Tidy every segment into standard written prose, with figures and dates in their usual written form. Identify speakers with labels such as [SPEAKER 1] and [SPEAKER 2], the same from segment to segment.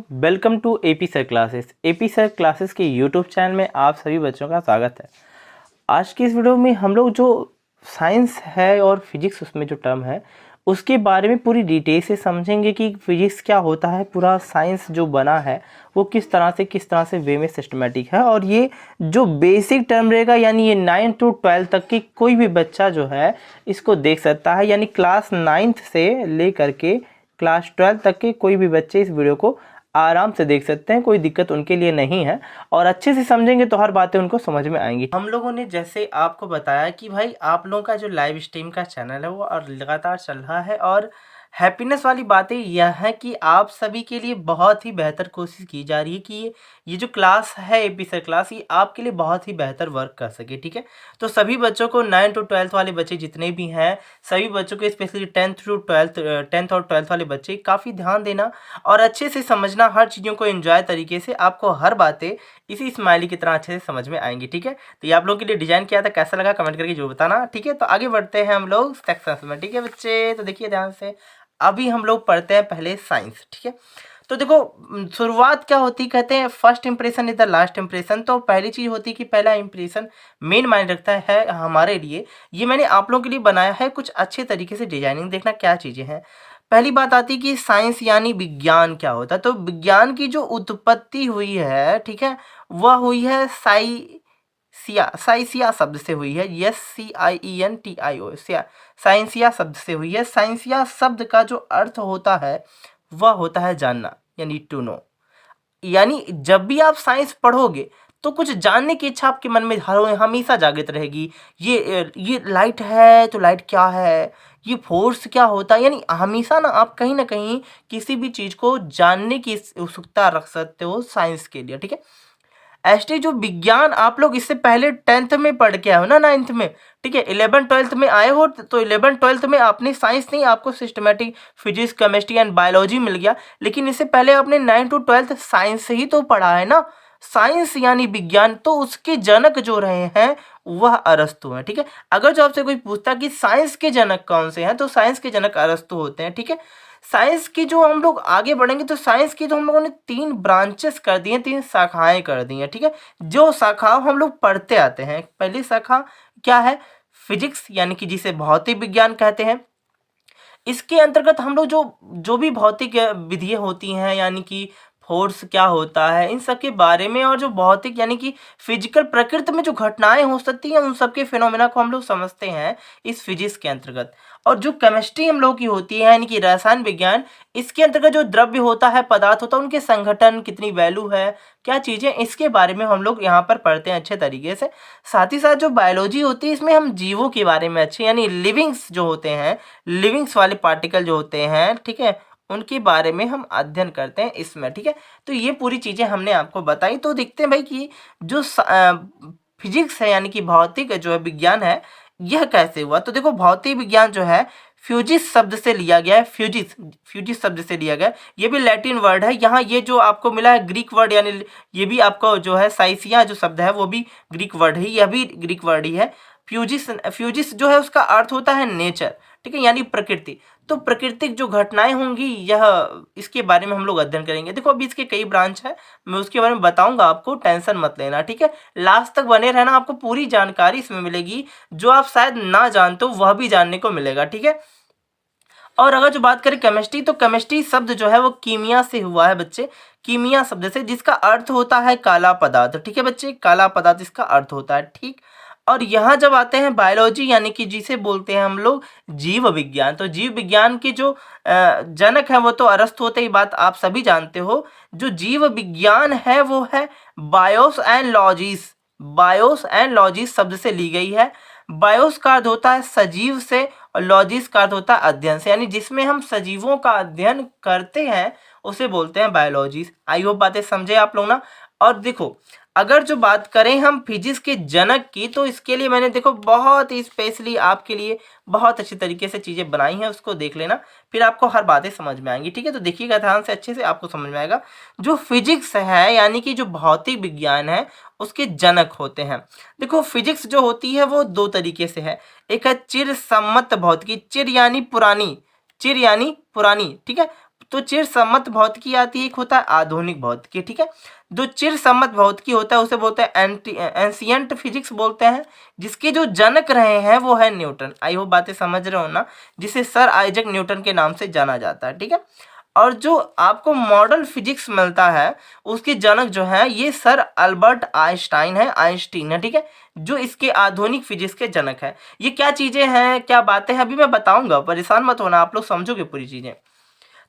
[SPEAKER 1] Welcome to AP sir classes. AP sir classes के YouTube channel में आप सभी बच्चों का स्वागत है। आज की इस वीडियो में हम लोग जो साइंस है और फिजिक्स उसमें जो टर्म है उसके बारे में पूरी डिटेल से समझेंगे कि फिजिक्स क्या होता है, पूरा साइंस जो बना है वो किस तरह से वे में सिस्टमेटिक है। और ये जो बेसिक टर्म रहेगा यानी ये 9 to 12 तक की कोई भी बच्चा जो है इसको देख सकता है, यानी क्लास 9th से लेकर के क्लास 12 तक के कोई भी बच्चे इस वीडियो को आराम से देख सकते हैं, कोई दिक्कत उनके लिए नहीं है। और अच्छे से समझेंगे तो हर बातें उनको समझ में आएंगी। हम लोगों ने जैसे आपको बताया कि भाई आप लोगों का जो लाइव स्ट्रीम का चैनल है वो और लगातार चल रहा है, और हैप्पीनेस वाली बातें यह है कि आप सभी के लिए बहुत ही बेहतर कोशिश की जा रही है कि ये जो क्लास है एपी सर क्लास ये आपके लिए बहुत ही बेहतर वर्क कर सके। ठीक है, तो सभी बच्चों को 9 to 12 वाले बच्चे जितने भी हैं सभी बच्चों को स्पेशली 10th और 12th वाले बच्चे काफ़ी ध्यान देना और अच्छे से समझना, हर चीज़ों को एंजॉय तरीके से आपको हर बातें इसी स्माइली की तरह अच्छे से समझ में आएंगी। ठीक है, तो ये आप लोगों के लिए डिजाइन किया था, कैसा लगा कमेंट करके जो बताना। ठीक है, तो आगे बढ़ते हैं हम लोग सेक्शंस में। ठीक है बच्चे, तो देखिए ध्यान से, अभी हम लोग पढ़ते हैं पहले साइंस। ठीक है, तो देखो शुरुआत क्या होती, कहते हैं first impression is the last impression. तो पहली चीज होती है कि पहला इंप्रेशन मेन मायने रखता है हमारे लिए। ये मैंने आप लोगों के लिए बनाया है, कुछ अच्छे तरीके से डिजाइनिंग देखना क्या चीजें हैं। पहली बात आती है कि साइंस यानी विज्ञान क्या होता है। तो विज्ञान की जो उत्पत्ति हुई है, ठीक है, वह हुई है साइंसिया शब्द से हुई है। SCIENTIO साइंसिया शब्द से हुई है। साइंसिया शब्द का जो अर्थ होता है वह होता है जानना, यानी टू नो। यानी जब भी आप साइंस पढ़ोगे तो कुछ जानने की इच्छा आपके मन में हमेशा जागृत रहेगी। ये लाइट है तो लाइट क्या है, ये फोर्स क्या होता है, यानी हमेशा आप कहीं ना कहीं किसी भी चीज़ को जानने की उत्सुकता रख सकते हो साइंस के लिए। ठीक है, एसटी जो विज्ञान आप लोग इससे पहले 10th में पढ़ के आए हो ना, 9th में। ठीक है, 11 12th में आए हो तो 11 12th में आपने साइंस नहीं, आपको systematic physics chemistry and biology मिल गया, लेकिन इससे पहले आपने 9 to 12th साइंस ही तो पढ़ा है ना। साइंस यानी विज्ञान, तो उसके जनक जो रहे हैं वह अरस्तु हैं। ठीक है, अगर जो आपसे कोई पूछता कि साइंस के जनक कौन से हैं तो साइंस के जनक अरस्तु होते हैं। ठीक है, साइंस की जो हम लोग आगे बढ़ेंगे तो साइंस की तो हम लोगों ने 3 ब्रांचेस कर दी हैं, 3 शाखाएं कर दी हैं। ठीक है, जो शाखा हम लोग पढ़ते आते हैं, पहली शाखा क्या है, फिजिक्स, यानी कि जिसे भौतिक विज्ञान कहते हैं। इसके अंतर्गत हम लोग जो भी भौतिक विधियां होती हैं, यानी कि फोर्स क्या होता है, इन सब के बारे में, और जो भौतिक यानी कि फिजिकल प्रकृति में जो घटनाएं हो सकती हैं उन सब के फिनोमेना को हम लोग समझते हैं इस फिजिक्स के अंतर्गत। और जो केमिस्ट्री हम लोग की होती है यानी कि रसायन विज्ञान, इसके अंतर्गत जो द्रव्य होता है, पदार्थ होता है, उनके संगठन, कितनी वैल्यू है, क्या चीज़ें, इसके बारे में हम लोग यहाँ पर पढ़ते हैं अच्छे तरीके से। साथ ही साथ जो बायोलॉजी होती है इसमें हम जीवों के बारे में अच्छे, यानी लिविंग्स जो होते हैं, लिविंग्स वाले पार्टिकल जो होते हैं, ठीक है, उनके बारे में हम अध्ययन करते हैं इसमें। ठीक है, तो ये पूरी चीज़ें हमने आपको बताई। तो देखते हैं भाई कि जो फिजिक्स है यानी कि भौतिक जो है विज्ञान है, यह कैसे हुआ। तो देखो भौतिक विज्ञान जो है फ्यूजिस शब्द से लिया गया है, फ्यूजिस शब्द से लिया गया है। ये भी लैटिन वर्ड है। यहाँ ये जो आपको मिला है ग्रीक वर्ड, यानी ये भी आपको जो है साइसिया जो शब्द है वो भी ग्रीक वर्ड है, यह भी ग्रीक वर्ड ही है। फ्यूजिस जो है उसका अर्थ होता है नेचर, ठीक है, यानी प्रकृति। तो प्राकृतिक जो घटनाएं होंगी यह इसके बारे में हम लोग अध्ययन करेंगे। देखो अभी इसके कई ब्रांच है, मैं उसके बारे में बताऊंगा, आपको टेंशन मत लेना। ठीक है, लास्ट तक बने रहना, आपको पूरी जानकारी इसमें मिलेगी, जो आप शायद ना जानते हो वह भी जानने को मिलेगा। ठीक है, और अगर जो बात करें केमिस्ट्री, तो केमिस्ट्री शब्द जो है वो कीमिया से हुआ है बच्चे, कीमिया शब्द से, जिसका अर्थ होता है काला पदार्थ। ठीक है बच्चे, काला पदार्थ इसका अर्थ होता है। ठीक, और यहाँ जब आते हैं बायोलॉजी, यानी कि जिसे बोलते हैं हम लोग जीव विज्ञान, तो जीव विज्ञान के जो जनक है वो तो अरस्तु होते, ही बात आप सभी जानते हो। जो जीव विज्ञान है वो है बायोस एंड लॉजिस शब्द से ली गई है। बायोस का अर्थ होता है सजीव से, और लॉजिस का अर्थ होता है अध्ययन से, यानी जिसमें हम सजीवों का अध्ययन करते हैं उसे बोलते हैं बायोलॉजी। आई होप बातें समझे आप लोग ना। और देखो अगर जो बात करें हम फिजिक्स के जनक की, तो इसके लिए मैंने देखो बहुत ही स्पेशली आपके लिए बहुत अच्छी तरीके से चीज़ें बनाई हैं, उसको देख लेना, फिर आपको हर बातें समझ में आएंगी। ठीक है, तो देखिएगा ध्यान से, अच्छे से आपको समझ में आएगा। जो फिजिक्स है यानी कि जो भौतिक विज्ञान है उसके जनक होते हैं। देखो फिजिक्स जो होती है वो 2 तरीके से है, एक है चिर सम्मत भौतिकी, चिर यानी पुरानी, ठीक है, तो चिरसम्मत भौतिकी आती है, एक होता है आधुनिक भौतिकी, ठीक है। जो चिरसम्मत भौतिकी होता है उसे बोलते हैं एंशियंट फिजिक्स बोलते हैं, जिसके जो जनक रहे हैं वो है न्यूटन। आई होप बातें समझ रहे हो ना, जिसे सर आइजैक न्यूटन के नाम से जाना जाता है, ठीक है। और जो आपको मॉडल फिजिक्स मिलता है उसके जनक जो है ये सर अल्बर्ट आइंस्टाइन है, ठीक है, जो इसके आधुनिक फिजिक्स के जनक है। ये क्या चीजें हैं, क्या बातें हैं, अभी मैं बताऊंगा, परेशान मत होना, आप लोग समझोगे पूरी चीजें।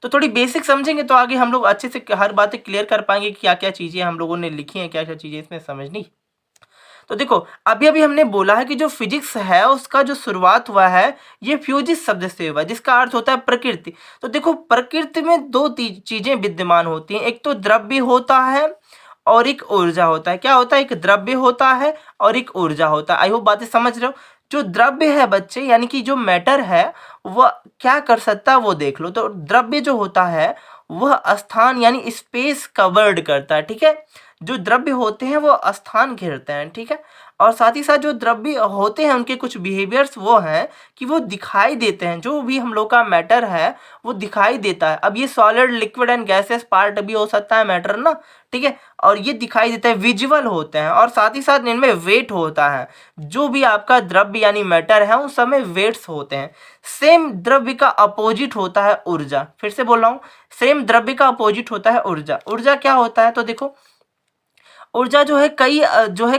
[SPEAKER 1] तो थोड़ी बेसिक समझेंगे तो आगे हम लोग अच्छे से हर बातें क्लियर कर पाएंगे, क्या क्या चीजें हम लोगों ने लिखी हैं, क्या क्या चीजें इसमें समझनी। तो देखो अभी अभी हमने बोला है कि जो फिजिक्स है उसका जो शुरुआत हुआ है ये फ्यूजिस शब्द से हुआ है, जिसका अर्थ होता है प्रकृति। तो देखो प्रकृति में दो चीजें विद्यमान होती हैं, एक तो द्रव्य होता है और एक ऊर्जा होता है। क्या होता है, एक द्रव्य होता है और एक ऊर्जा होता है। आई होप बातें समझ रहे हो। जो द्रव्य है बच्चे, यानी कि जो मैटर है वह क्या कर सकता है वो देख लो। तो द्रव्य जो होता है वह स्थान यानी स्पेस कवर्ड करता है, ठीक है। जो द्रव्य होते हैं वो स्थान घेरते हैं, ठीक है। और साथ ही साथ जो द्रव्य होते हैं उनके कुछ बिहेवियर्स वो हैं कि वो दिखाई देते हैं, जो भी हम लोग का मैटर है वो दिखाई देता है। अब ये solid liquid and gases part भी हो सकता है मैटर ना, ठीक है। और ये दिखाई देता है, विजुअल होते हैं, और साथ ही साथ इनमें वेट होता है। जो भी आपका द्रव्य यानी मैटर है उन सब में वेट्स होते हैं। सेम द्रव्य का अपोजिट होता है ऊर्जा। फिर से बोल रहा हूँ, सेम द्रव्य का अपोजिट होता है ऊर्जा। ऊर्जा क्या होता है, तो देखो ऊर्जा जो है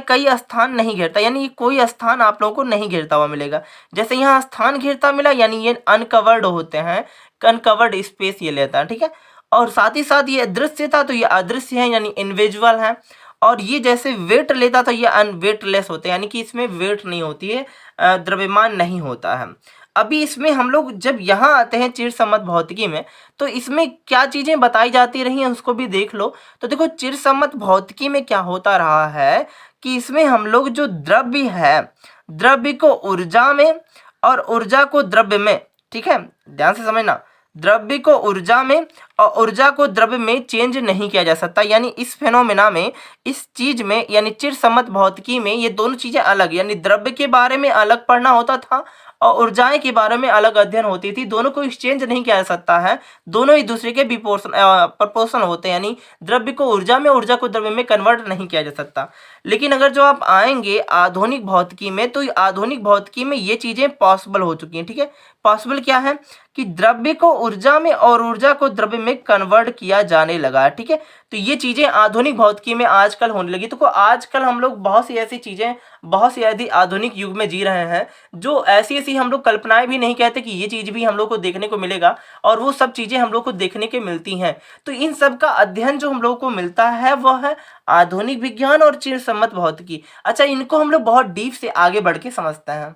[SPEAKER 1] कई स्थान नहीं घेरता, यानी कोई स्थान आप लोगों को नहीं घेरता हुआ मिलेगा। जैसे यहाँ स्थान घेरता मिला, यानी ये अनकवर्ड होते हैं, अनकवर्ड स्पेस ये लेता है, ठीक है। और साथ ही साथ ये अदृश्य था तो ये अदृश्य है, यानी इनविजिबल है। और ये जैसे वेट लेता तो ये अनवेटलेस होते हैं, यानी कि इसमें वेट नहीं होती है, द्रव्यमान नहीं होता है। अभी इसमें हम लोग जब यहाँ आते हैं चिरसम्मत भौतिकी में, तो इसमें क्या चीज़ें बताई जाती रही हैं उसको भी देख लो। तो देखो चिरसम्मत भौतिकी में क्या होता रहा है कि इसमें हम लोग जो द्रव्य है, द्रव्य को ऊर्जा में और ऊर्जा को द्रव्य में, ठीक है, ध्यान से समझना, द्रव्य को ऊर्जा में और ऊर्जा को द्रव्य में चेंज नहीं किया जा सकता। यानी इस फेनोमेना में, इस चीज में, यानी चिरसम्मत भौतिकी में ये दोनों चीजें अलग, यानी द्रव्य के बारे में अलग पढ़ना होता था और ऊर्जाएं के बारे में अलग अध्ययन होती थी। दोनों को एक्सचेंज नहीं किया जा सकता है, दोनों एक दूसरे के प्रपोर्शन होते हैं, यानी द्रव्य को ऊर्जा में, ऊर्जा को द्रव्य में कन्वर्ट नहीं किया जा सकता। लेकिन अगर जो आप आएंगे आधुनिक भौतिकी में, तो आधुनिक भौतिकी में ये चीजें पॉसिबल हो चुकी हैं, ठीक है। पॉसिबल क्या है कि द्रव्य को ऊर्जा में और ऊर्जा को द्रव्य में कन्वर्ट किया जाने लगा है, ठीक है। तो ये चीजें आधुनिक भौतिकी में आजकल होने लगी। तो आजकल हम लोग बहुत सी ऐसी चीजें, बहुत सी ऐसी आधुनिक युग में जी रहे हैं जो ऐसी ऐसी हम लोग कल्पनाएं भी नहीं कहते कि ये चीज भी हम लोग को देखने को मिलेगा, और वो सब चीजें हम लोग को देखने के मिलती हैं। तो इन सब का अध्ययन जो हम लोग को मिलता है वह है आधुनिक विज्ञान और चिरसम्मत भौतिकी। अच्छा, इनको हम लोग बहुत डीप से आगे बढ़ के समझते हैं।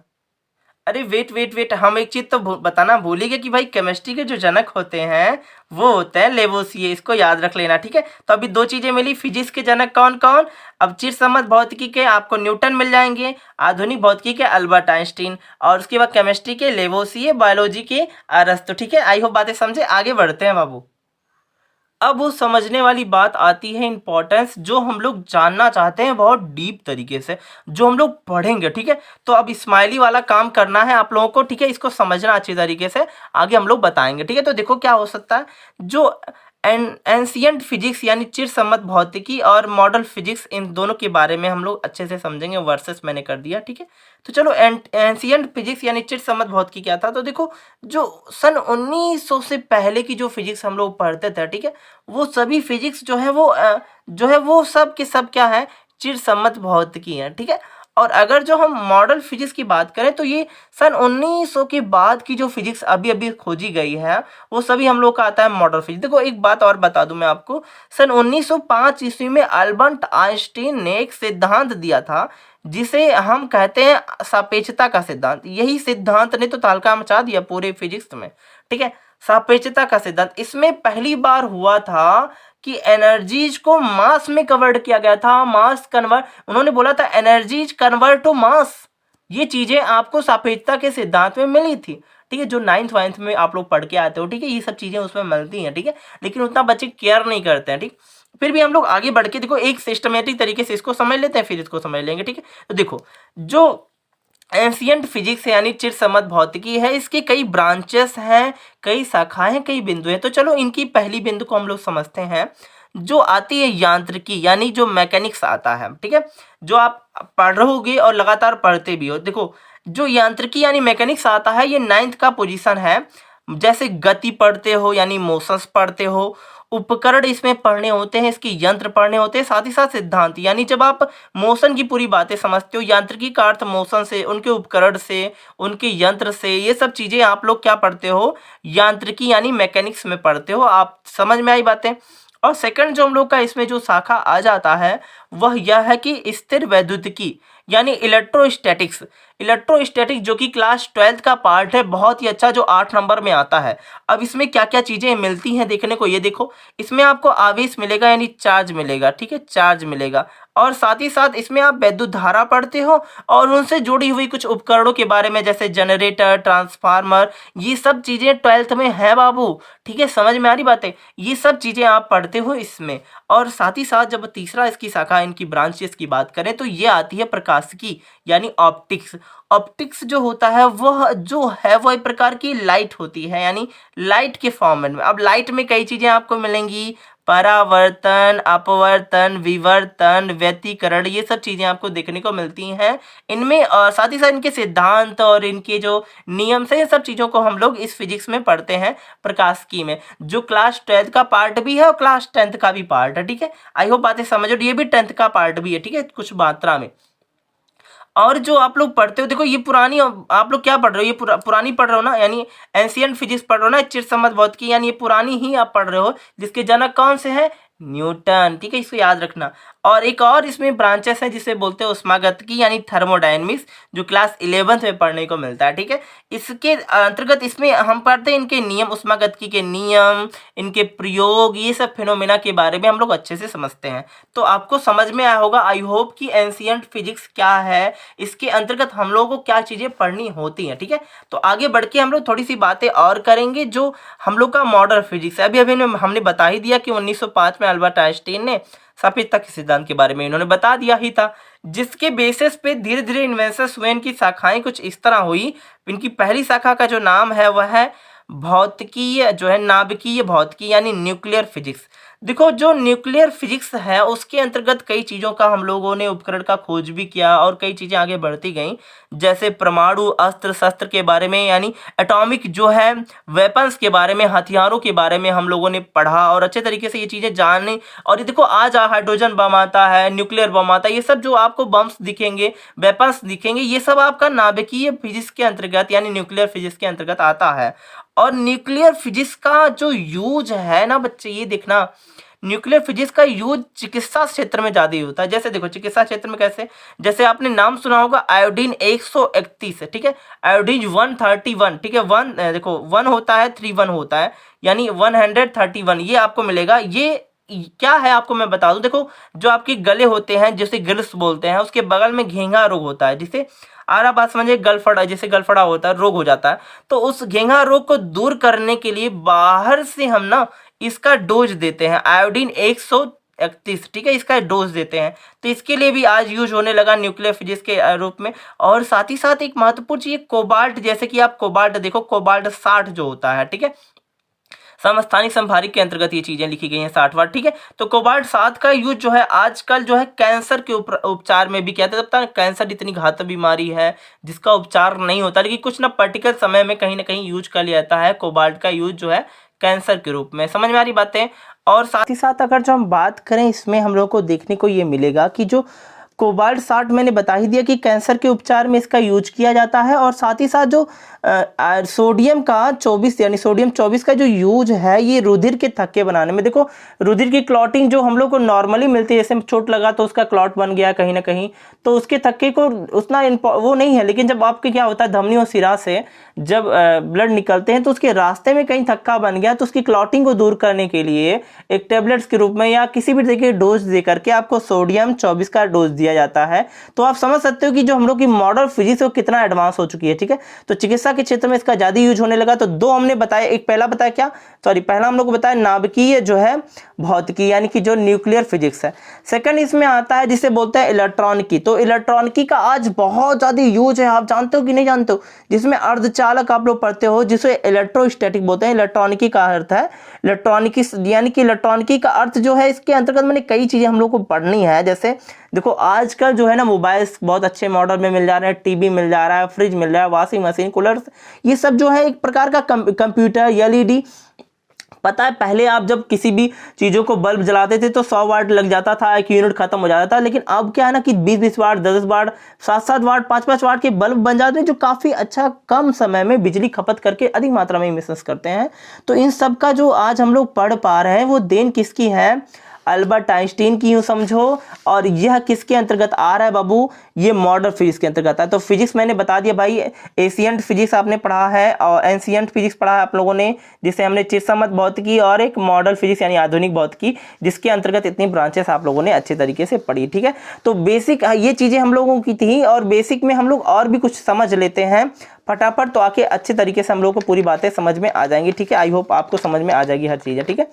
[SPEAKER 1] अरे वेट वेट वेट, हम एक चीज तो बताना भूल ही गए कि भाई केमिस्ट्री के जो जनक होते हैं वो होते हैं लेवोसिए, इसको याद रख लेना, ठीक है। तो अभी दो चीजें मिली, फिजिक्स के जनक कौन कौन, अब चिरसम्मत भौतिकी के आपको न्यूटन मिल जाएंगे, आधुनिक भौतिकी के अल्बर्ट आइंस्टीन, और उसके बाद केमिस्ट्री के लेवोसिए, बायोलॉजी के अरस्तु, ठीक है। आई होप बातें समझे, आगे बढ़ते हैं बाबू। अब वो समझने वाली बात आती है इंपॉर्टेंस, जो हम लोग जानना चाहते हैं बहुत डीप तरीके से, जो हम लोग पढ़ेंगे, ठीक है। तो अब स्माइली वाला काम करना है आप लोगों को, ठीक है, इसको समझना अच्छी तरीके से, आगे हम लोग बताएंगे, ठीक है। तो देखो क्या हो सकता है, जो एंशियंट फिजिक्स यानी चिरसम्मत भौतिकी और मॉडल फिजिक्स, इन दोनों के बारे में हम लोग अच्छे से समझेंगे। वर्सेस मैंने कर दिया, ठीक है। तो चलो एंशियंट फिजिक्स यानी चिरसम्मत भौतिकी क्या था। तो देखो जो सन 1900 से पहले की जो फिजिक्स हम लोग पढ़ते थे, ठीक है, वो सभी फिजिक्स जो है वो सब के सब क्या है, चिरसम्मत भौतिकी है, ठीक है। और अगर जो हम मॉडल फिजिक्स की बात करें तो ये सन 1900 के बाद की जो फिजिक्स अभी अभी खोजी गई है वो सभी हम लोग का आता है मॉडल फिजिक्स। देखो एक बात और बता दूं मैं आपको, सन 1905 ईस्वी में अल्बर्ट आइंस्टीन ने एक सिद्धांत दिया था जिसे हम कहते हैं सापेक्षता का सिद्धांत। यही सिद्धांत ने तो तहलका मचा दिया पूरे फिजिक्स में, ठीक है। सापेक्षता का सिद्धांत, इसमें पहली बार हुआ था कि एनर्जीज को मास में कन्वर्ट किया गया था। मास कन्वर्ट, उन्होंने बोला था एनर्जीज कन्वर्ट टू मास। ये चीजें आपको सापेक्षता के सिद्धांत में मिली थी, ठीक है, जो 9th 9th में आप लोग पढ़ के आते हो, ठीक है। ये सब चीजें उसमें मिलती हैं, ठीक है, लेकिन उतना बच्चे केयर नहीं करते हैं, ठीक। फिर भी हम लोग आगे बढ़ के देखो एक सिस्टमेटिक तरीके से इसको समझ लेते हैं, फिर इसको समझ लेंगे, ठीक है। तो देखो जो एंशियंट फिजिक्स यानी चिरसमत भौतिकी है, इसके कई ब्रांचेस हैं, कई शाखाएं हैं, कई बिंदु हैं। तो चलो इनकी पहली बिंदु को हम लोग समझते हैं, जो आती है यांत्रिकी यानी जो मैकेनिक्स आता है, ठीक है, जो आप पढ़ रहोगे और लगातार पढ़ते भी हो। देखो जो यांत्रिकी यानी मैकेनिक्स आता है ये 9th का पोजीशन है। जैसे गति पढ़ते हो यानी मोशंस पढ़ते हो, उपकरण इसमें पढ़ने होते हैं, इसकी यंत्र पढ़ने होते हैं, साथ ही साथ सिद्धांत यानी जब आप मोशन की पूरी बातें समझते हो, यांत्रिकी का अर्थ मोशन से, उनके उपकरण से, उनके यंत्र से, ये सब चीज़ें आप लोग क्या पढ़ते हो, यांत्रिकी यानी मैकेनिक्स में पढ़ते हो। आप समझ में आई बातें। और सेकंड जो हम लोग का इसमें जो शाखा आ जाता है वह यह है कि स्थिर वैद्युतिकी यानी इलेक्ट्रोस्टैटिक्स। इलेक्ट्रोस्टैटिक जो कि क्लास 12th का पार्ट है, बहुत ही अच्छा, जो 8 नंबर में आता है। अब इसमें क्या क्या चीज़ें मिलती हैं देखने को, ये देखो, इसमें आपको आवेश मिलेगा यानी चार्ज मिलेगा, ठीक है, चार्ज मिलेगा। और साथ ही साथ इसमें आप विद्युत धारा पढ़ते हो और उनसे जुड़ी हुई कुछ उपकरणों के बारे में, जैसे जनरेटर, ट्रांसफार्मर, ये सब चीज़ें 12th में है बाबू, ठीक है, समझ में आ रही बातें। ये सब चीज़ें आप पढ़ते हो इसमें। और साथ ही साथ जब तीसरा इसकी शाखा, इनकी ब्रांचेस की बात करें तो ये आती है प्रकाशिकी यानी ऑप्टिक्स। ऑप्टिक्स जो होता है वह जो है वह एक प्रकार की लाइट होती है, यानी लाइट के फॉर्मेट में। अब लाइट में कई चीज़ें आपको मिलेंगी, परावर्तन, अपवर्तन, विवर्तन, व्यतिकरण, ये सब चीज़ें आपको देखने को मिलती हैं इनमें। साथ ही साथ इनके सिद्धांत और इनके जो नियम से, ये सब चीज़ों को हम लोग इस फिजिक्स में पढ़ते हैं प्रकाशिकी में, जो क्लास 12th का पार्ट भी है और क्लास 10th का भी पार्ट है, ठीक है। आई होप बातें समझ रहे हो, ये भी 10th का पार्ट भी है, ठीक है, कुछ मात्रा में। और जो आप लोग पढ़ते हो, देखो ये पुरानी, आप लोग क्या पढ़ रहे हो, ये पुरानी पढ़ रहे हो ना, यानी एंशियंट फिजिक्स पढ़ रहे हो ना, चिरसम्मत भौतिकी, यानी ये पुरानी ही आप पढ़ रहे हो, जिसके जनक कौन से हैं, न्यूटन, ठीक है, इसको याद रखना। और एक और इसमें ब्रांचेस है जिसे बोलते हैं उष्मागतिकी यानी थर्मोडायनेमिक्स, जो क्लास 11th में पढ़ने को मिलता है, ठीक है। इसके अंतर्गत इसमें हम पढ़ते हैं इनके नियम, उष्मागतिकी के नियम, इनके प्रयोग, ये सब फिनोमेना के बारे में हम लोग अच्छे से समझते हैं। तो आपको समझ में आया होगा, आई होप, कि एंशियंट फिजिक्स क्या है, इसके अंतर्गत हम लोगों को क्या चीज़ें पढ़नी होती हैं, ठीक है। तो आगे बढ़ के हम लोग थोड़ी सी बातें और करेंगे, जो हम लोग का मॉडर्न फिजिक्स है। अभी अभी हमने बता ही दिया कि 1905 में अल्बर्ट आइंस्टीन ने सापेक्षता के सिद्धांत के बारे में इन्होंने बता दिया ही था, जिसके बेसिस पे धीरे धीरे इन्वेंशंस हुए। इनकी शाखाएं कुछ इस तरह हुई। इनकी पहली शाखा का जो नाम है वह है भौतिकीय, जो है नाभिकीय भौतिकी यानी न्यूक्लियर फिजिक्स। देखो जो न्यूक्लियर फिजिक्स है उसके अंतर्गत कई चीज़ों का हम लोगों ने उपकरण का खोज भी किया और कई चीज़ें आगे बढ़ती गईं, जैसे परमाणु अस्त्र शस्त्र के बारे में, यानी एटॉमिक जो है वेपन्स के बारे में, हथियारों के बारे में हम लोगों ने पढ़ा और अच्छे तरीके से ये चीज़ें जाने। और ये देखो आज हाइड्रोजन बम आता है, न्यूक्लियर बम आता है, ये सब जो आपको बम्स दिखेंगे, वेपन्स दिखेंगे, ये सब आपका नाभिकीय फिजिक्स के अंतर्गत यानी न्यूक्लियर फिजिक्स के अंतर्गत आता है। और न्यूक्लियर फिजिक्स का जो यूज है ना बच्चे, ये देखना, न्यूक्लियर फिजिक्स का यूज चिकित्सा क्षेत्र में ज़्यादा होता है। जैसे देखो चिकित्सा क्षेत्र में कैसे, जैसे आपने नाम सुना होगा आयोडीन 131, ठीक है, आयोडीन 131, ठीक है, 1 देखो 1 होता है, 31 होता है, यानी 131 ये आपको मिलेगा। ये क्या है आपको मैं बता दूं, देखो जो आपके गले होते हैं जिसे गिल्स बोलते हैं, उसके बगल में घेंघा रोग होता है, जिसे आरा बात समझिए, गलफड़ा, जैसे गलफड़ा होता है, रोग हो जाता है, तो उस घेंघा रोग को दूर करने के लिए बाहर से हम ना इसका डोज देते हैं, आयोडीन 131, ठीक है, इसका डोज देते हैं। तो इसके लिए भी आज यूज होने लगा न्यूक्लियर फिजिक्स के रूप में। और साथ ही साथ एक महत्वपूर्ण चीज कोबाल्ट, जैसे कि आप कोबाल्ट देखो, कोबाल्ट 60 जो होता है, ठीक है, समस्थानिक संभारिक के अंतर्गत ये चीजें लिखी गई हैं 60 वाट, ठीक है। तो कोबाल्ट 7 का यूज जो है आजकल जो है कैंसर के उपचार में भी किया जाता है। कैंसर इतनी घातक बीमारी है जिसका उपचार नहीं होता, लेकिन कुछ ना पर्टिकुलर समय में कहीं ना कहीं यूज कर लिया जाता है कोबाल्ट का यूज जो है कैंसर के रूप में। समझ में आ रही बातें। और साथ ही साथ अगर जो हम बात करें, इसमें हम लोग को देखने को ये मिलेगा कि जो कोबाल्ट 60 मैंने बता ही दिया कि कैंसर के उपचार में इसका यूज किया जाता है। और साथ ही साथ जो सोडियम का 24 यानी सोडियम 24 का जो यूज है ये रुधिर के थक्के बनाने में। देखो रुधिर की क्लॉटिंग जो हम लोग को नॉर्मली मिलती है, जैसे चोट लगा तो उसका क्लॉट बन गया कहीं ना कहीं, तो उसके थक्के को उतना वो नहीं है, लेकिन जब आपके क्या होता है धमनी और सिरा से जब ब्लड निकलते हैं तो उसके रास्ते में कहीं थक्का बन गया, तो उसकी क्लॉटिंग को दूर करने के लिए एक टेबलेट्स के रूप में या किसी भी तरीके के डोज दे करके आपको सोडियम 24 का डोज दिया दिया जाता है। तो आप समझ सकते हो कि जो हम लोग की मॉडर्न फिजिक्स है वो कितना एडवांस हो चुकी है। ठीक है, तो चिकित्सा के क्षेत्र में इसका ज़्यादा यूज होने लगा। तो दो हमने बताया, एक पहला बताया क्या, पहला हम लोग को बताया नाभिकीय जो है भौतिकी यानी कि जो न्यूक्लियर फिजिक्स है। सेकंड इसमें आता है जिसे बोलते हैं इलेक्ट्रॉनिकी। तो इलेक्ट्रॉनिकी का आज बहुत ज़्यादा यूज है, आप जानते हो कि नहीं जानते हो, जिसमें अर्धचालक आप लोग पढ़ते हो जिसे इलेक्ट्रोस्टैटिक बोलते हैं। इलेक्ट्रॉनिकी का अर्थ है इलेक्ट्रॉनिकी, यानी कि इलेक्ट्रॉनिकी का अर्थ जो है, इसके अंतर्गत मैंने कई चीज़ें हम लोग को पढ़नी है। जैसे देखो आजकल जो है ना मोबाइल्स बहुत अच्छे मॉडल में मिल जा रहे हैं, टीवी मिल जा रहा है, फ्रिज मिल रहा है, वॉशिंग मशीन, कूलर, ये सब जो है एक प्रकार का कंप्यूटर, एलईडी। पता है पहले आप जब किसी भी चीज़ों को बल्ब जलाते थे तो 100 वाट लग जाता था, एक यूनिट खत्म हो जाता था। लेकिन अब क्या है ना कि 20-20 वाट, 10-10 वाट, 7-7 वाट, 5-5 वाट के बल्ब बन जाते हैं, जो काफ़ी अच्छा कम समय में बिजली खपत करके अधिक मात्रा में इमिशंस करते हैं। तो इन सब का जो आज हम लोग पढ़ पा रहे हैं वो देन किसकी है, अल्बर्ट आइंस्टीन की यूँ समझो। और यह किसके अंतर्गत आ रहा है बाबू, ये मॉडर्न फिजिक्स के अंतर्गत है। तो फिजिक्स मैंने बता दिया भाई, एशियंट फिजिक्स आपने पढ़ा है और एंशियंट फिजिक्स पढ़ा है आप लोगों ने, जिसे हमने चित्समत भौतिकी, और एक मॉडर्न फिजिक्स यानी आधुनिक भौतिकी, जिसके अंतर्गत इतनी ब्रांचेस आप लोगों ने अच्छे तरीके से पढ़ी। ठीक है, तो बेसिक ये चीज़ें हम लोगों की थी, और बेसिक में हम लोग और भी कुछ समझ लेते हैं फटाफट, तो आके अच्छे तरीके से हम लोग को पूरी बातें समझ में आ जाएंगी। ठीक है, आई होप आपको समझ में आ जाएगी हर चीज़ है। ठीक है,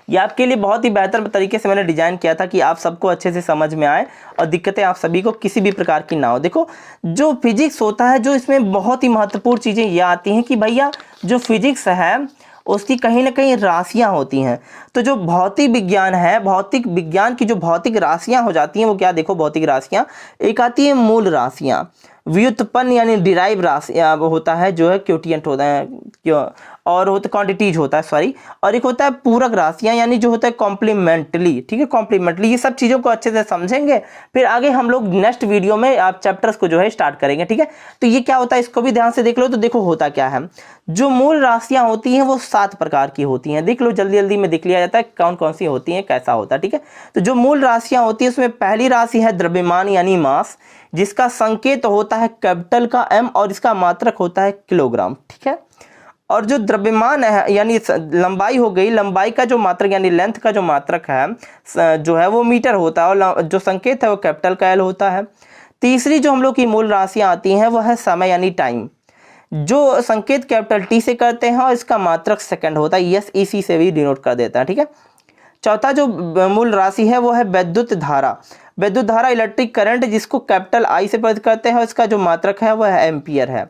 [SPEAKER 1] ये आपके लिए बहुत ही बेहतर तरीके से मैंने डिजाइन किया था कि आप सबको अच्छे से समझ में आए और दिक्कतें आप सभी को किसी भी प्रकार की ना हो। देखो जो फिजिक्स होता है, जो इसमें बहुत ही महत्वपूर्ण चीज़ें ये आती हैं कि भैया जो फिजिक्स है उसकी कहीं ना कहीं राशियां होती हैं। तो जो भौतिक विज्ञान है, भौतिक विज्ञान की जो भौतिक राशियां हो जाती हैं वो क्या, देखो भौतिक राशियां, एक आती है मूल राशियां, व्युत्पन्न यानी डिराइव राशियां होता है जो है क्वोटिएंट होता है, क्यों, और होता क्वांटिटीज होता है सॉरी, और एक होता है पूरक राशियां यानी जो होता है कॉम्प्लीमेंटली। ठीक है, कॉम्प्लीमेंटली, ये सब चीज़ों को अच्छे से समझेंगे, फिर आगे हम लोग नेक्स्ट वीडियो में आप चैप्टर्स को जो है स्टार्ट करेंगे। ठीक है, तो ये क्या होता है इसको भी ध्यान से देख लो। तो देखो होता क्या है, जो मूल राशियां होती हैं वो 7 प्रकार की होती हैं। देख लो जल्दी जल्दी में देख लिया जाता है कौन कौन सी होती हैं, कैसा होता है। ठीक है, तो जो मूल राशियां होती है उसमें पहली राशि है द्रव्यमान यानी मास, जिसका संकेत होता है कैपिटल का M और इसका मात्रक होता है किलोग्राम। ठीक है, और जो द्रव्यमान है यानी लंबाई हो गई, लंबाई का जो मात्रक यानी लेंथ का जो मात्रक है जो है वो मीटर होता है, और जो संकेत है वो कैपिटल का L होता है। तीसरी जो हम लोग की मूल राशियां आती हैं वो है समय यानी टाइम, जो संकेत कैपिटल T से करते हैं और इसका मात्रक सेकंड होता है, यस इसी से भी डिनोट कर देता है। ठीक है, चौथा जो मूल राशि है वो है विद्युत धारा, विद्युत धारा इलेक्ट्रिक करंट, जिसको कैपिटल I से प्रकट करते हैं और इसका जो मात्रक है वह है एम्पियर है।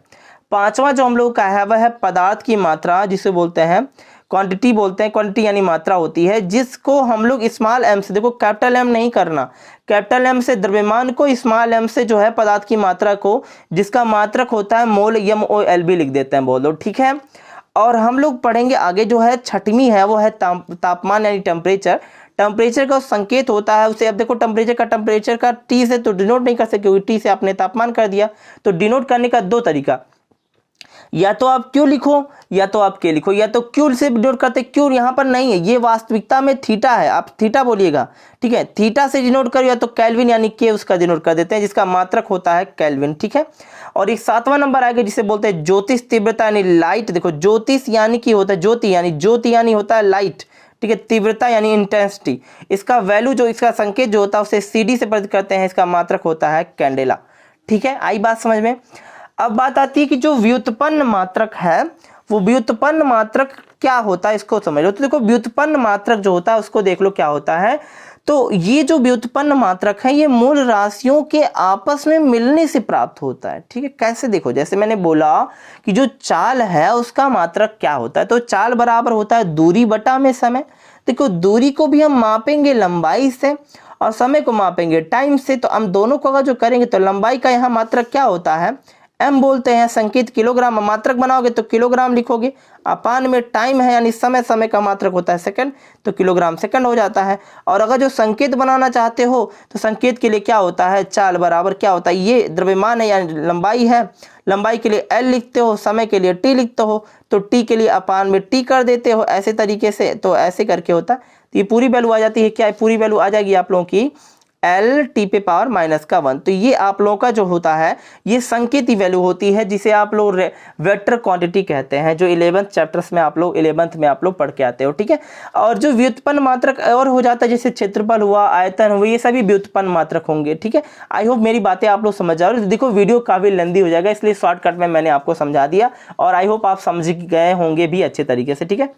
[SPEAKER 1] पांचवा जो हम लोग का है वह है पदार्थ की मात्रा, जिसे बोलते हैं क्वांटिटी बोलते हैं, क्वांटिटी यानी मात्रा होती है, जिसको हम लोग स्मॉल m से, देखो कैपिटल M नहीं करना, कैपिटल M से द्रव्यमान को, स्मॉल m से जो है पदार्थ की मात्रा को, जिसका मात्रक होता है मोल, MOL भी लिख देते हैं, बोलो। ठीक है, और हम लोग पढ़ेंगे आगे जो है छठवीं है वो है तापमान यानी टेम्परेचर। टेम्परेचर का संकेत होता है उसे, अब देखो टेम्परेचर का T से तो डिनोट नहीं कर सकते क्योंकि T से आपने तापमान कर दिया। तो डिनोट करने का दो तरीका, या तो आप क्यू लिखो या तो आप के लिखो, या तो क्यू से डिनोट करते, क्यू यहाँ पर नहीं है, ये वास्तविकता में थीटा है, आप थीटा बोलिएगा। ठीक है, थीटा से डिनोट करो, या तो केल्विन यानी के उसका डिनोट कर देते हैं, जिसका मात्रक होता है केल्विन। ठीक है, और एक 7वां नंबर आएगा जिसे बोलते हैं ज्योतिष तीव्रता यानी लाइट। देखो ज्योतिष यानी कि होता है ज्योति यानी होता है लाइट। ठीक है, तीव्रता यानी इंटेंसिटी, इसका वैल्यू जो इसका संकेत जो होता है उसे CD से प्रकट करते हैं, इसका मात्रक होता है कैंडेला। ठीक है, आई बात समझ में। अब बात आती है कि जो व्युत्पन्न मात्रक है वो व्युत्पन्न मात्रक क्या होता है, इसको समझ लो। तो देखो व्युत्पन्न मात्रक जो होता है उसको देख लो क्या होता है। तो ये जो व्युत्पन्न मात्रक है ये मूल राशियों के आपस में मिलने से प्राप्त होता है। ठीक है, कैसे, देखो जैसे मैंने बोला कि जो चाल है उसका मात्रक क्या होता है, तो चाल बराबर होता है दूरी बटा में समय। देखो दूरी को भी हम मापेंगे लंबाई से और समय को मापेंगे टाइम से, तो हम दोनों को अगर जो करेंगे तो लंबाई का यहाँ मात्रक क्या होता है M बोलते हैं, संकेत किलोग्राम, मात्रक बनाओगे तो किलोग्राम लिखोगे, अपान में टाइम है यानी समय, समय का मात्रक होता है सेकंड, तो किलोग्राम सेकंड हो जाता है। और अगर जो संकेत बनाना चाहते हो तो संकेत के लिए क्या होता है, चाल बराबर क्या होता है, ये द्रव्यमान है यानी लंबाई है, लंबाई के लिए L लिखते हो, समय के लिए T लिखते हो, तो T के लिए अपान में T कर देते हो ऐसे तरीके से, तो ऐसे करके होता है। तो ये पूरी वैल्यू आ जाती है, क्या पूरी वैल्यू आ जाएगी आप लोगों की L t पे पावर माइनस का 1। तो ये आप लोगों का जो होता है ये संकेती वैल्यू होती है, जिसे आप लोग वेक्टर क्वांटिटी कहते हैं, जो 11th चैप्टर्स में आप लोग 11th में आप लोग पढ़ के आते हो, ठीक है। और जो व्युत्पन्न मात्रक और हो जाता है, जैसे क्षेत्रफल हुआ, आयतन हुआ, ये सभी व्युत्पन्न मात्रक होंगे, ठीक है। आई होप मेरी बातें आप लोग समझ जाओ। देखो वीडियो काफी लेंदी हो जाएगा, इसलिए शॉर्टकट में मैंने आपको समझा दिया, और आई होप आप समझ गए होंगे भी अच्छे तरीके से, ठीक है।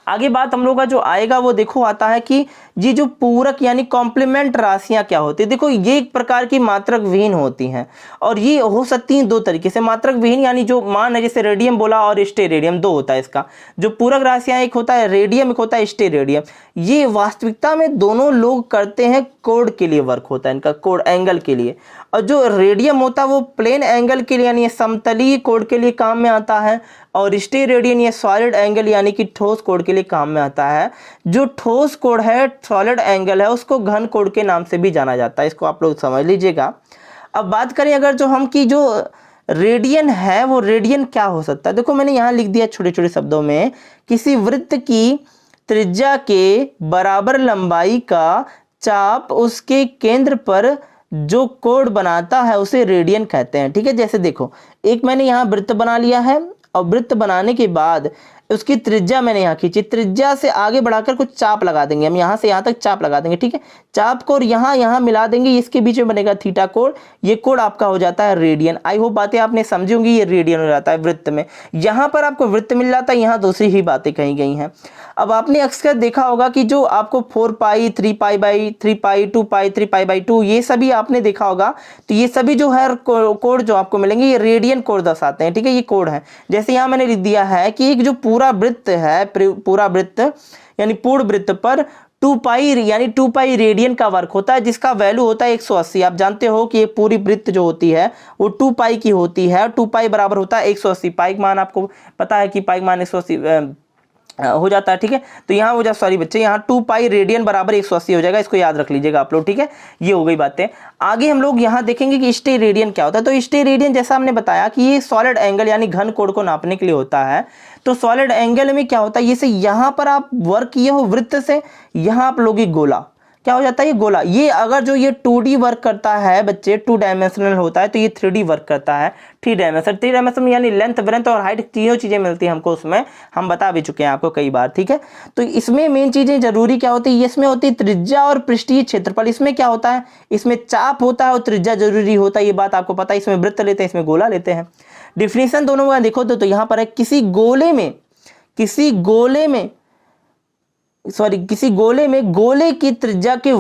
[SPEAKER 1] आगे बात हम लोग का जो आएगा वो देखो आता है कि ये जो पूरक यानी कॉम्प्लीमेंट राशियां क्या होती है। देखो ये एक प्रकार की मात्रक विहीन होती हैं, और ये हो सकती हैं दो तरीके से। मात्रक विहीन यानी जो मान है, जैसे रेडियम बोला और स्टेरेडियम, दो होता है इसका। जो पूरक राशियां, एक होता है रेडियम, एक होता है स्टेरेडियम। ये वास्तविकता में दोनों लोग करते हैं कोड के लिए वर्क होता है इनका, कोड एंगल के लिए। और जो रेडियम होता है वो प्लेन एंगल के लिए यानी समतलीय कोड के लिए काम में आता है, और स्टेरेडियम ये सॉलिड एंगल यानी कि ठोस कोड के लिए काम में आता है। जो ठोस कोड है, सॉलिड एंगल है, उसको घन कोड के नाम से भी जाना जाता है, इसको आप लोग समझ लीजिएगा। अब बात करें अगर जो हम की जो रेडियन है, वो रेडियन क्या हो सकता है। देखो मैंने यहाँ लिख दिया छोटे छोटे शब्दों में, किसी वृत्त की त्रिज्या के बराबर लंबाई का चाप उसके केंद्र पर जो कोड बनाता है उसे रेडियन कहते हैं, ठीक है। जैसे देखो एक मैंने यहाँ वृत्त बना लिया है, और वृत्त बनाने के बाद उसकी त्रिज्या मैंने यहाँ खींची, त्रिज्या से आगे बढ़ाकर कुछ चाप लगा देंगे हम, यहाँ से यहाँ तक चाप लगा देंगे, ठीक है। चाप को और यहाँ मिला देंगे, इसके बीच में बनेगा थीटा कोड, ये कोड आपका हो जाता है रेडियन। आई होप बातें आपने समझी होंगी, ये रेडियन हो जाता है वृत्त में। यहाँ पर आपको वृत्त मिल जाता है, यहाँ दूसरी ही बातें कही गई हैं। अब आपने अक्सर देखा होगा कि जो आपको 4 पाई 3 pi by 3 pi 2 pi 3 pi by 2 ये सभी आपने देखा होगा। तो ये सभी जो है कोड जो आपको मिलेंगे ये रेडियन कोड दर्शाते हैं, ठीक है। ये कोड है, जैसे यहाँ मैंने लिख दिया है कि एक जो पूरा वृत्त है, पूरा वृत्त यानी पूर्ण वृत्त पर 2 पाई यानी 2 पाई रेडियन का वर्क होता है, जिसका वैल्यू होता है 180। आप जानते हो कि ये पूरी वृत्त जो होती है वो 2 पाई की होती है, 2 पाई बराबर होता है 180। पाई का मान आपको पता है कि पाई का मान 180 हो जाता है, ठीक है। तो यहाँ हो जाए, सॉरी बच्चे, यहाँ 2 पाई रेडियन बराबर 180 हो जाएगा, इसको याद रख लीजिएगा आप लोग, ठीक है। ये हो गई बातें। आगे हम लोग यहाँ देखेंगे कि स्टेरेडियन क्या होता है। तो स्टेरेडियन जैसा हमने बताया कि ये सॉलिड एंगल यानी घन कोण को नापने के लिए होता है। तो सॉलिड एंगल में क्या होता है, जैसे यहाँ पर आप वर्क किए हो वृत्त से, यहाँ आप लोग गोला क्या हो जाता है, ये गोला। ये अगर जो ये 2D वर्क करता है बच्चे, 2 डायमेंशनल होता है, तो ये 3D वर्क करता है 3 डायमेंशन यानी लेंथ, ब्रेथ और हाइट, तीनों चीजें मिलती हैं हमको उसमें, हम बता भी चुके हैं आपको कई बार, ठीक है। तो इसमें मेन चीजें जरूरी क्या होती है, इसमें होती है त्रिज्या और पृष्ठीय क्षेत्रफल। इसमें क्या होता है, इसमें चाप होता है और त्रिज्या जरूरी होता है, ये बात आपको पता है। इसमें वृत्त लेते हैं, इसमें गोला लेते हैं। डिफिनेशन दोनों का देखो तो यहाँ पर है किसी गोले में गोले की त्रिज्या के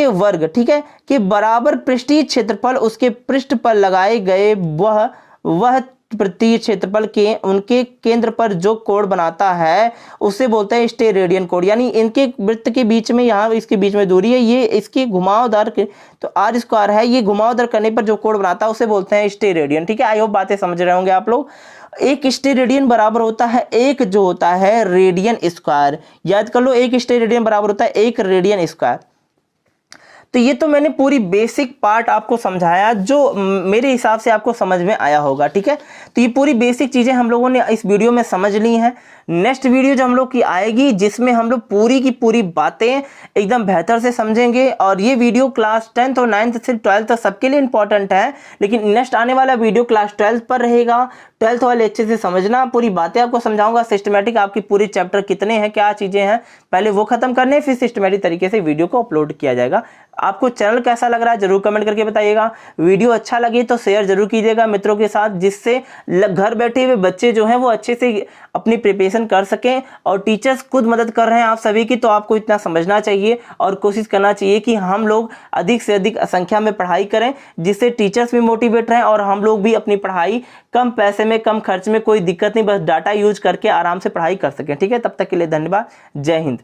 [SPEAKER 1] वर्ग, ठीक है, के बराबर पृष्ठीय क्षेत्रफल उसके पृष्ठ पर लगाए गए वह प्रतीय क्षेत्रफल के उनके केंद्र पर जो कोण बनाता है उसे बोलते हैं स्टेरेडियन कोण। यानी इनके वृत्त के बीच में, यहाँ इसके बीच में दूरी है, ये इसकी घुमावदार तो r स्क्वायर है, ये घुमावदार करने पर जो कोण बनाता है उसे बोलते हैं स्टेरेडियन, ठीक है। आई होप बातें समझ रहे होंगे आप लोग। एक स्टेरेडियन बराबर होता है एक जो होता है रेडियन स्क्वायर, याद कर लो, एक स्टेरेडियन बराबर होता है 1 रेडियन स्क्वायर। तो ये तो मैंने पूरी बेसिक पार्ट आपको समझाया जो मेरे हिसाब से आपको समझ में आया होगा, ठीक है। तो ये पूरी बेसिक चीजें हम लोगों ने इस वीडियो में समझ ली हैं। नेक्स्ट वीडियो जो हम लोग की आएगी जिसमें हम लोग पूरी की पूरी बातें एकदम बेहतर से समझेंगे, और ये वीडियो क्लास 10th और 9th से 12th तक सबके लिए इंपॉर्टेंट है, लेकिन नेक्स्ट आने वाला वीडियो क्लास 12th पर रहेगा। 12th वाले अच्छे से समझना, पूरी बातें आपको समझाऊंगा, सिस्टमेटिक आपकी पूरी चैप्टर कितने हैं, क्या चीजें हैं, पहले वो खत्म करने, फिर सिस्टमेटिक तरीके से वीडियो को अपलोड किया जाएगा। आपको चैनल कैसा लग रहा है जरूर कमेंट करके बताइएगा। वीडियो अच्छा लगे तो शेयर जरूर कीजिएगा मित्रों के साथ, जिससे घर बैठे हुए बच्चे जो हैं वो अच्छे से अपनी प्रिपरेशन कर सकें, और टीचर्स खुद मदद कर रहे हैं आप सभी की, तो आपको इतना समझना चाहिए और कोशिश करना चाहिए कि हम लोग अधिक से अधिक संख्या में पढ़ाई करें, जिससे टीचर्स भी मोटिवेट रहें और हम लोग भी अपनी पढ़ाई कम पैसे में, कम खर्च में, कोई दिक्कत नहीं, बस डाटा यूज करके आराम से पढ़ाई कर सकें, ठीक है। तब तक के लिए धन्यवाद। जय हिंद।